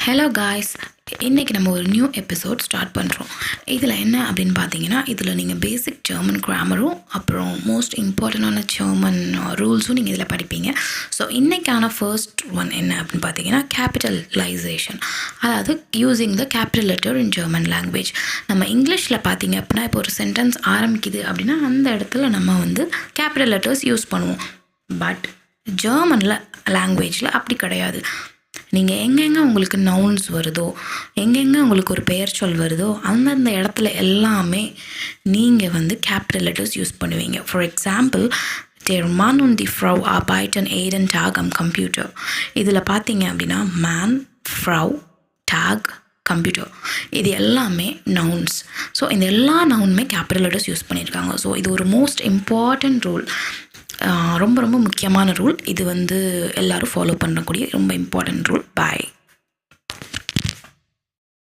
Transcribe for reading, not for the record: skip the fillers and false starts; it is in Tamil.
ஹலோ காய்ஸ், இன்றைக்கி நம்ம ஒரு நியூ எபிசோட் ஸ்டார்ட் பண்ணுறோம். இதில் என்ன அப்படின்னு பார்த்தீங்கன்னா, இதில் நீங்கள் பேசிக் ஜெர்மன் கிராமரும் அப்புறம் மோஸ்ட் இம்பார்ட்டண்டான ஜெர்மன் ரூல்ஸும் நீங்கள் இதில் படிப்பீங்க. ஸோ இன்றைக்கான ஃபர்ஸ்ட் ஒன் என்ன அப்படின்னு பார்த்தீங்கன்னா, கேபிட்டலைசேஷன், அதாவது using the capital letter in German language. நம்ம இங்கிலீஷில் பார்த்தீங்க அப்படின்னா, இப்போ ஒரு சென்டென்ஸ் ஆரம்பிக்குது அப்படின்னா அந்த இடத்துல நம்ம வந்து கேபிட்டல் லெட்டர்ஸ் யூஸ் பண்ணுவோம். பட் ஜெர்மனில் லாங்குவேஜில் அப்படி கிடையாது. நீங்கள் எங்கெங்கே உங்களுக்கு நவுன்ஸ் வருதோ, எங்கெங்கே உங்களுக்கு ஒரு பெயர் சொல் வருதோ, அந்தந்த இடத்துல எல்லாமே நீங்கள் வந்து கேபிட்டல் லெட்டர்ஸ் யூஸ் பண்ணுவீங்க. For example, Der Mann und die Frau arbeiten jeden Tag am Computer. இதில் பார்த்தீங்க அப்படின்னா மேன், ஃப்ரௌ, டாக், கம்ப்யூட்டர், இது எல்லாமே நவுன்ஸ். ஸோ இந்த எல்லா நவுனுமே கேபிட்டல் லெட்டர்ஸ் யூஸ் பண்ணியிருக்காங்க. ஸோ இது ஒரு மோஸ்ட் இம்பார்ட்டண்ட் ரூல், ரொம்ப ரொம்ப முக்கியமான ரூல். இது வந்து எல்லோரும் ஃபாலோ பண்ணக்கூடிய ரொம்ப இம்பார்ட்டண்ட் ரூல். பாய்.